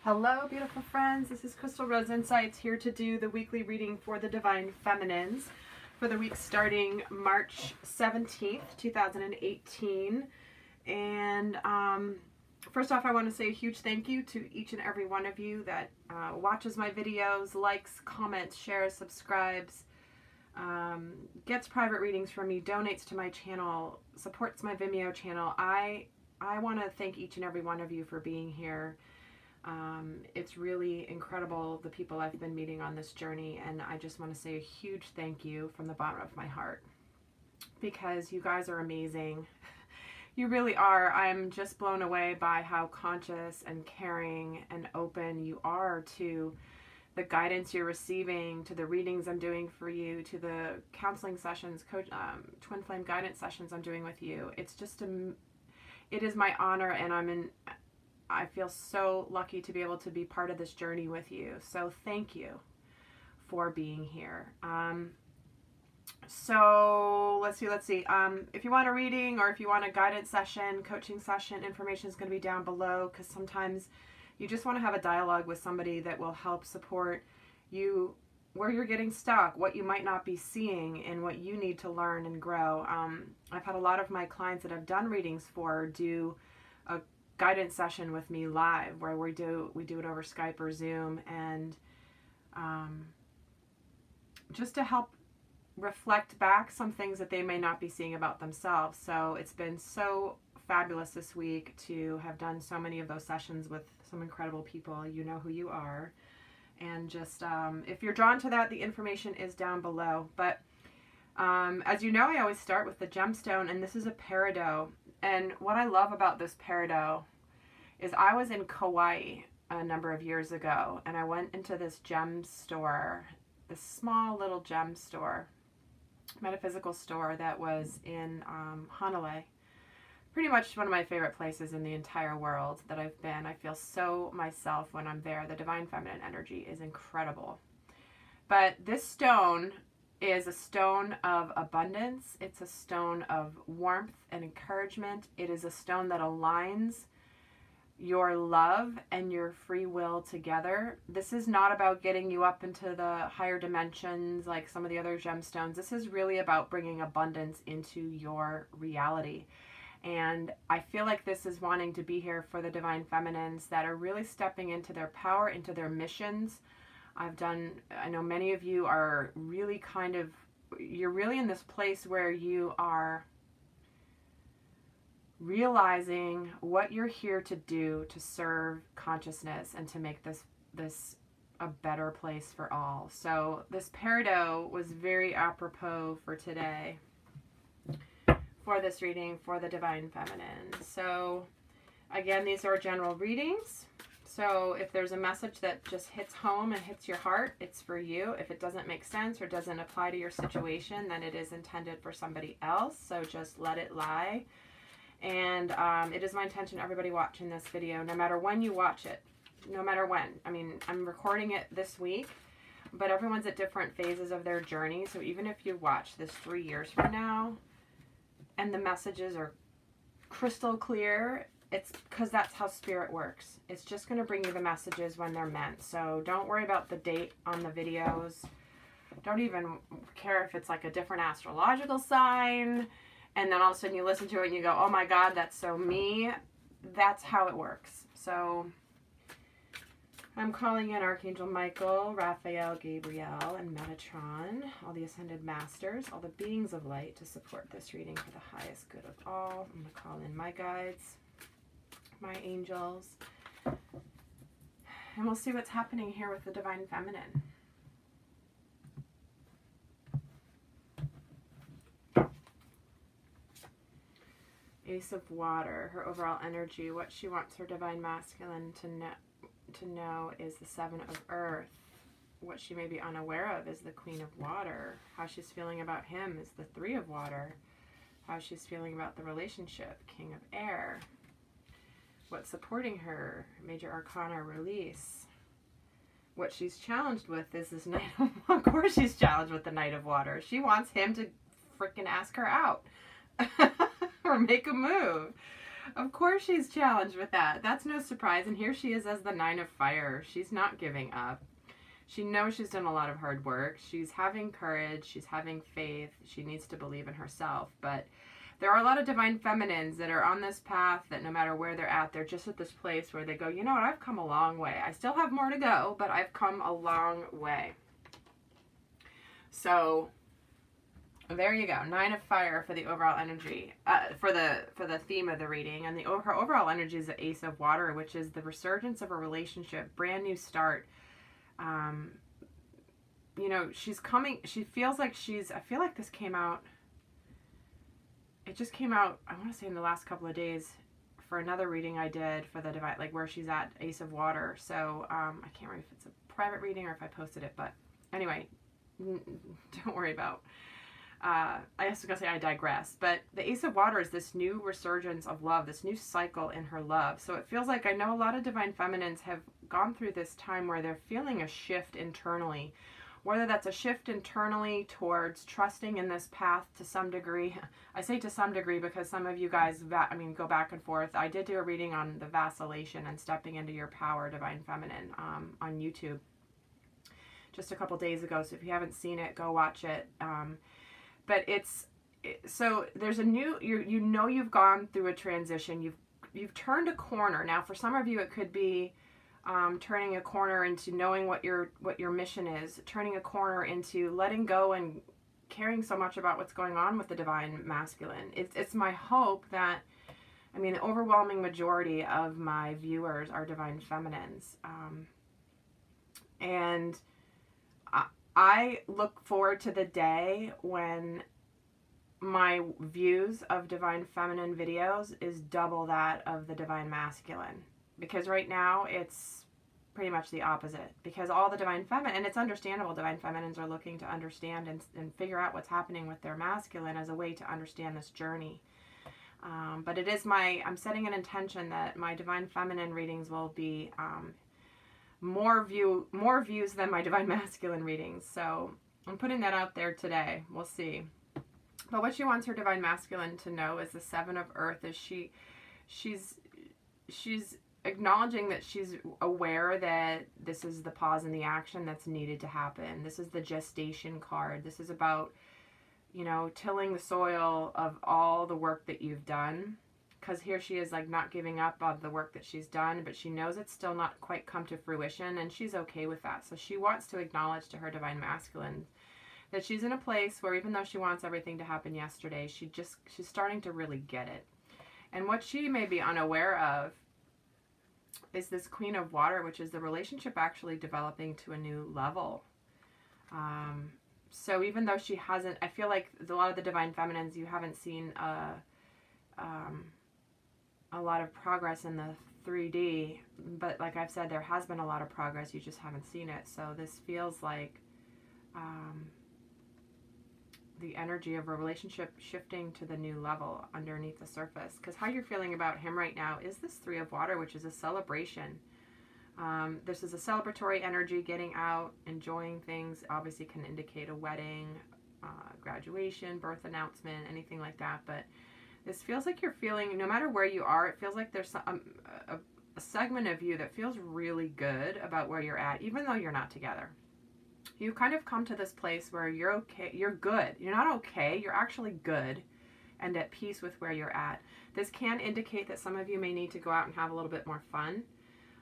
Hello, beautiful friends. This is Crystal Rose Insights, here to do the weekly reading for the Divine Feminines for the week starting March 17th, 2018. And first off, I want to say a huge thank you to each and every one of you that watches my videos, likes, comments, shares, subscribes, gets private readings from me, donates to my channel, supports my Vimeo channel. I want to thank each and every one of you for being here. It's really incredible, the people I've been meeting on this journey, and I just want to say a huge thank you from the bottom of my heart, because you guys are amazing. You really are. I'm just blown away by how conscious and caring and open you are to the guidance you're receiving, to the readings I'm doing for you, to the counseling sessions, twin flame guidance sessions I'm doing with you. It's just it is my honor, and I feel so lucky to be able to be part of this journey with you. So thank you for being here. So let's see. If you want a reading, or if you want a guidance session, coaching session, information is going to be down below, because sometimes you just want to have a dialogue with somebody that will help support you where you're getting stuck, what you might not be seeing, and what you need to learn and grow. I've had a lot of my clients that I've done readings for do a guidance session with me live, where we do it over Skype or Zoom, and just to help reflect back some things that they may not be seeing about themselves. So it's been so fabulous this week to have done so many of those sessions with some incredible people. You know who you are, and just if you're drawn to that, the information is down below. But as you know, I always start with the gemstone, and this is a Peridot. And what I love about this Peridot is I was in Kauai a number of years ago, and I went into this gem store, this small little gem store, metaphysical store that was in Honolulu. Pretty much one of my favorite places in the entire world that I've been. I feel so myself when I'm there. The divine feminine energy is incredible. But this stone is a stone of abundance. It's a stone of warmth and encouragement. It is a stone that aligns your love and your free will together. This is not about getting you up into the higher dimensions like some of the other gemstones. This is really about bringing abundance into your reality. And I feel like this is wanting to be here for the divine feminines that are really stepping into their power, into their missions. I know many of you are really you're really in this place where you are realizing what you're here to do to serve consciousness and to make this a better place for all. So this Peridot was very apropos for today, for this reading for the divine feminine. So again, these are general readings. So if there's a message that just hits home and hits your heart, it's for you. If it doesn't make sense or doesn't apply to your situation, then it is intended for somebody else. So just let it lie. And it is my intention, everybody watching this video, no matter when you watch it, no matter when. I mean, I'm recording it this week, but everyone's at different phases of their journey. So even if you watch this 3 years from now and the messages are crystal clear, it's because that's how spirit works. It's just going to bring you the messages when they're meant. So don't worry about the date on the videos. Don't even care if it's like a different astrological sign, and then all of a sudden you listen to it and you go, oh my God, that's so me. That's how it works. So I'm calling in Archangel Michael, Raphael, Gabriel, and Metatron, all the Ascended Masters, all the beings of light, to support this reading for the highest good of all. I'm going to call in my guides, my angels, and we'll see what's happening here with the divine feminine. Ace of Water, her overall energy, what she wants her divine masculine to know is the Seven of Earth. What she may be unaware of is the Queen of Water. How she's feeling about him is the Three of Water. How she's feeling about the relationship, King of Air. What's supporting her, Major Arcana, Release. What she's challenged with is this Knight of Water. Of course she's challenged with the Knight of Water. She wants him to freaking ask her out or make a move. Of course she's challenged with that. That's no surprise. And here she is as the 9 of Fire. She's not giving up. She knows she's done a lot of hard work. She's having courage. She's having faith. She needs to believe in herself. But there are a lot of divine feminines that are on this path that no matter where they're at, they're just at this place where they go, you know what, I've come a long way. I still have more to go, but I've come a long way. So there you go. 9 of Fire for the overall energy, for the theme of the reading. And her overall energy is the Ace of Water, which is the resurgence of a relationship, brand new start. You know, she's coming, she feels like I feel like this came out, it just came out, I want to say in the last couple of days for another reading I did for the divine, like where she's at, Ace of Water. So, I can't remember if it's a private reading or if I posted it, but anyway, don't worry about, I was going to say I digress, but the Ace of Water is this new resurgence of love, this new cycle in her love. So it feels like, I know a lot of divine feminines have gone through this time where they're feeling a shift internally, whether that's a shift internally towards trusting in this path to some degree. I say to some degree because some of you guys, go back and forth. I did do a reading on the vacillation and stepping into your power, divine feminine, on YouTube just a couple days ago. So if you haven't seen it, go watch it. But so there's a new, you know, you've gone through a transition. You've turned a corner. Now, for some of you, it could be turning a corner into knowing what your mission is, turning a corner into letting go and caring so much about what's going on with the divine masculine. It's my hope that, I mean, the overwhelming majority of my viewers are divine feminines. And I look forward to the day when my views of divine feminine videos is double that of the divine masculine. Because right now it's pretty much the opposite. Because all the divine feminine, and it's understandable, divine feminines are looking to understand and figure out what's happening with their masculine as a way to understand this journey. But it is I'm setting an intention that my divine feminine readings will be more views than my divine masculine readings. So I'm putting that out there today. We'll see. But what she wants her divine masculine to know is the 7 of Earth is she's acknowledging that she's aware that this is the pause in the action that's needed to happen. This is the gestation card. This is about, you know, tilling the soil of all the work that you've done. Because here she is, like, not giving up on the work that she's done, but she knows it's still not quite come to fruition, and she's okay with that. So she wants to acknowledge to her divine masculine that she's in a place where even though she wants everything to happen yesterday, she's starting to really get it. And what she may be unaware of is this Queen of Water, which is the relationship actually developing to a new level. So even though she hasn't, I feel like a lot of the divine feminines, you haven't seen a lot of progress in the 3D, but like I've said, there has been a lot of progress, you just haven't seen it. So this feels like the energy of a relationship shifting to the new level underneath the surface. Because how you're feeling about him right now is this 3 of Water, which is a celebration. This is a celebratory energy, getting out, enjoying things. Obviously can indicate a wedding, graduation, birth announcement, anything like that. But this feels like you're feeling, no matter where you are, it feels like there's a segment of you that feels really good about where you're at, even though you're not together. You've kind of come to this place where you're okay, you're good. You're not okay, you're actually good and at peace with where you're at. This can indicate that some of you may need to go out and have a little bit more fun.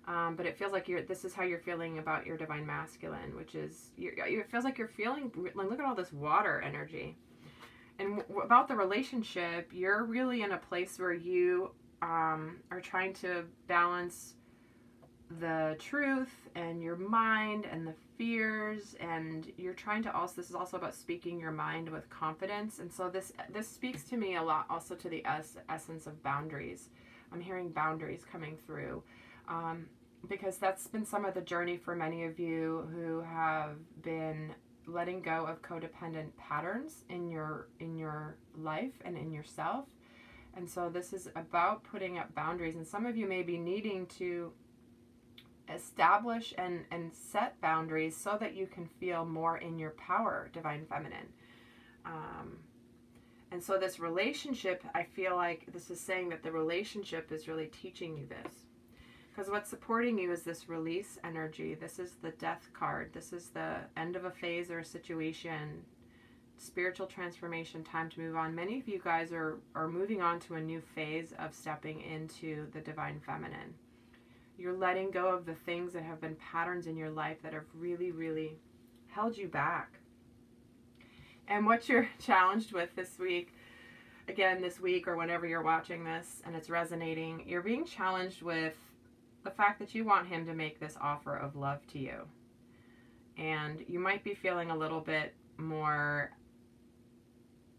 But it feels like this is how you're feeling about your divine masculine, which is, it feels like you're feeling, look at all this water energy. And about the relationship, you're really in a place where you are trying to balance the truth and your mind and the fears, and you're trying to also, this is also about speaking your mind with confidence. And so this speaks to me a lot also to the essence of boundaries. I'm hearing boundaries coming through, because that's been some of the journey for many of you who have been letting go of codependent patterns in your life and in yourself. And so this is about putting up boundaries, and some of you may be needing to establish and set boundaries so that you can feel more in your power, divine feminine. And so this relationship, I feel like this is saying that the relationship is really teaching you this. Because what's supporting you is this release energy. This is the death card. This is the end of a phase or a situation. Spiritual transformation, time to move on. Many of you guys are moving on to a new phase of stepping into the divine feminine. You're letting go of the things that have been patterns in your life that have really, really held you back. And what you're challenged with this week, again, this week or whenever you're watching this and it's resonating, you're being challenged with the fact that you want him to make this offer of love to you. And you might be feeling a little bit more,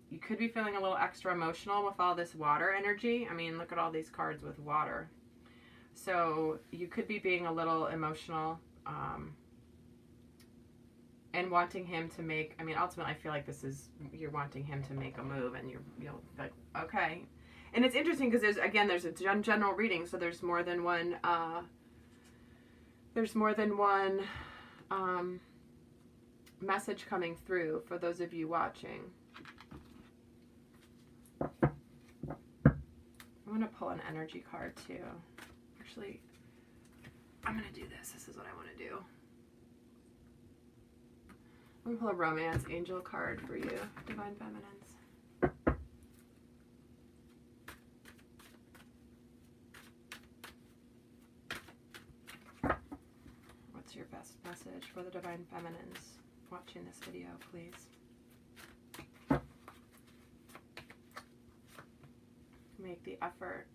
you could be feeling a little extra emotional with all this water energy. I mean, look at all these cards with water. So you could be being a little emotional and wanting him to make, I mean, ultimately I feel like this is, you're wanting him to make a move and you're like, okay. And it's interesting because there's a general reading, so there's more than one, message coming through for those of you watching. I'm going to pull an energy card too. Actually, I'm going to do this. This is what I want to do. I'm going to pull a romance angel card for you, divine feminines. What's your best message for the divine feminines watching this video, please? Make the effort.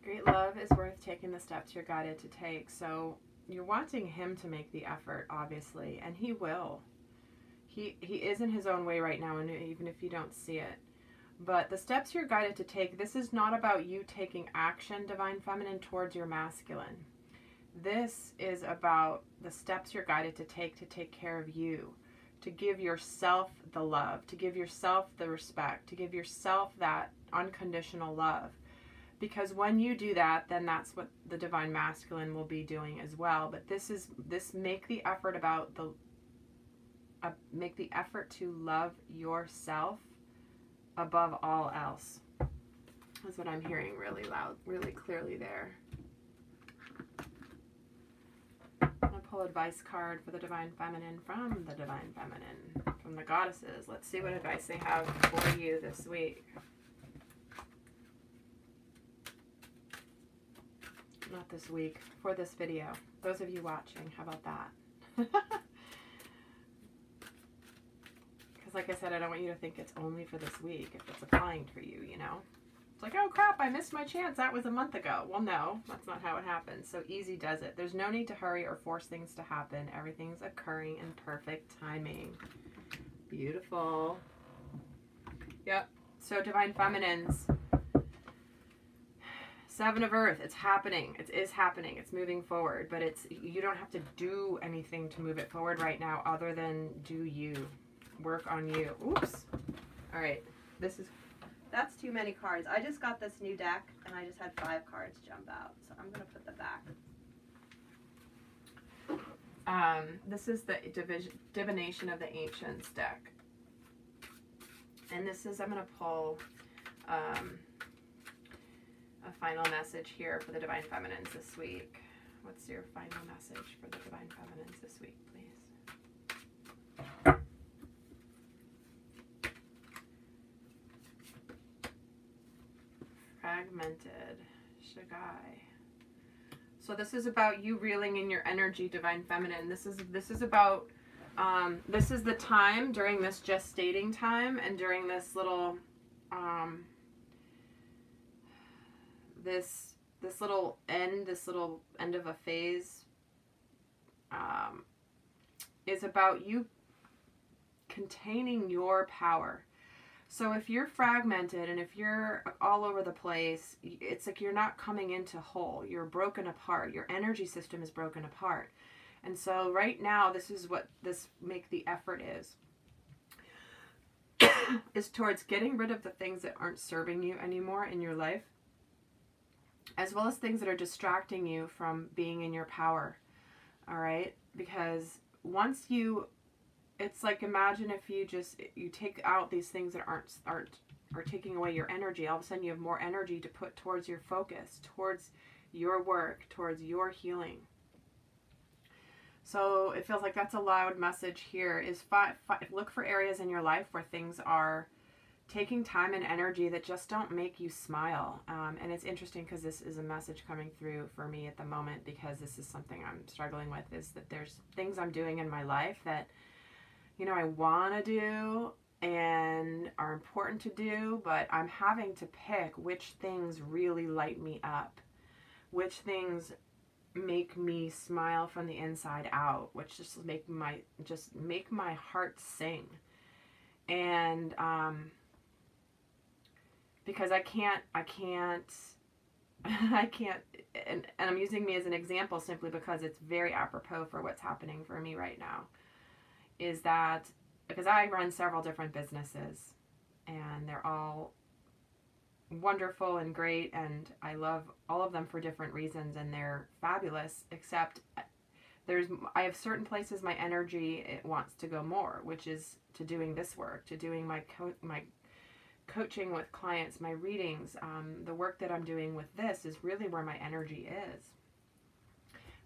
Great love is worth taking the steps you're guided to take. So you're wanting him to make the effort, obviously, and he will. He is in his own way right now, and even if you don't see it. But the steps you're guided to take, this is not about you taking action, divine feminine, towards your masculine. This is about the steps you're guided to take care of you, to give yourself the love, to give yourself the respect, to give yourself that unconditional love. Because when you do that, then that's what the divine masculine will be doing as well. But this make the effort about the make the effort to love yourself above all else. That's what I'm hearing really loud, really clearly there. I'm gonna pull advice card for the divine feminine from the divine feminine, from the goddesses. Let's see what advice they have for you this week. Not this week, for this video. Those of you watching, how about that? Because like I said, I don't want you to think it's only for this week if it's applying for you, you know? It's like, oh crap, I missed my chance. That was a month ago. Well, no, that's not how it happens. So easy does it. There's no need to hurry or force things to happen. Everything's occurring in perfect timing. Beautiful. Yep. So divine feminines. Seven of Earth, it's happening. It is happening. It's moving forward, but you don't have to do anything to move it forward right now other than do you. Work on you. Oops. All right. That's too many cards. I just got this new deck and I just had 5 cards jump out. So I'm going to put them back. This is the Divination of the Ancients deck. And this is, I'm going to pull a final message here for the divine feminines this week. What's your final message for the divine feminines this week, please? Fragmented. Shagai. So this is about you reeling in your energy, divine feminine. This is about this is the time during this gestating time and during this little this little end of a phase is about you containing your power. So if you're fragmented and if you're all over the place, it's like you're not coming into whole. You're broken apart. Your energy system is broken apart. And so right now, this is what this make the effort is towards getting rid of the things that aren't serving you anymore in your life, as well as things that are distracting you from being in your power. All right? Because once you it's like, imagine if you take out these things that are taking away your energy. All of a sudden you have more energy to put towards your focus, towards your work, towards your healing. So it feels like that's a loud message here, is look for areas in your life where things are taking time and energy that just don't make you smile. And it's interesting because this is a message coming through for me at the moment, because this is something I'm struggling with, is that there's things I'm doing in my life that, you know, I want to do and are important to do, but I'm having to pick which things really light me up, which things make me smile from the inside out, which just make my heart sing. And because I can't and I'm using me as an example simply because it's very apropos for what's happening for me right now, is that because I run several different businesses and they're all wonderful and great, and I love all of them for different reasons, and they're fabulous, except I have certain places my energy, it wants to go more, which is to doing this work, to doing my coaching with clients, my readings, the work that I'm doing with this is really where my energy is.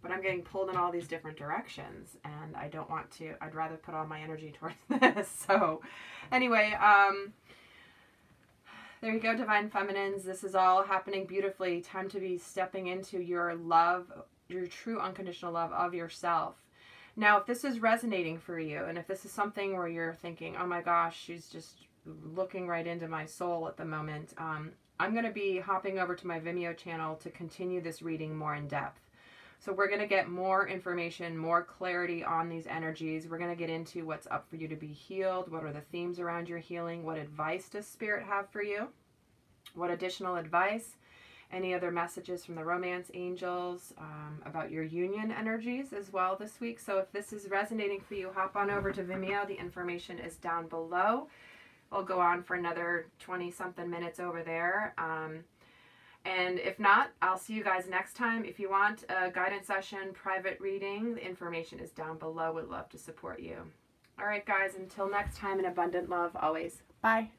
But I'm getting pulled in all these different directions, and I don't want to. I'd rather put all my energy towards this. So anyway, there you go, Divine Feminines. This is all happening beautifully. Time to be stepping into your love, your true unconditional love of yourself. Now, if this is resonating for you, and if this is something where you're thinking, oh my gosh, she's just looking right into my soul at the moment, I'm going to be hopping over to my Vimeo channel to continue this reading more in depth. So we're going to get more information, more clarity on these energies. We're going to get into what's up for you to be healed. What are the themes around your healing? What advice does Spirit have for you? What additional advice? Any other messages from the romance angels about your union energies as well this week? So if this is resonating for you, hop on over to Vimeo. The information is down below. I'll go on for another 20-something minutes over there. And if not, I'll see you guys next time. If you want a guidance session, private reading, the information is down below. Would love to support you. All right, guys, until next time, in abundant love always. Bye.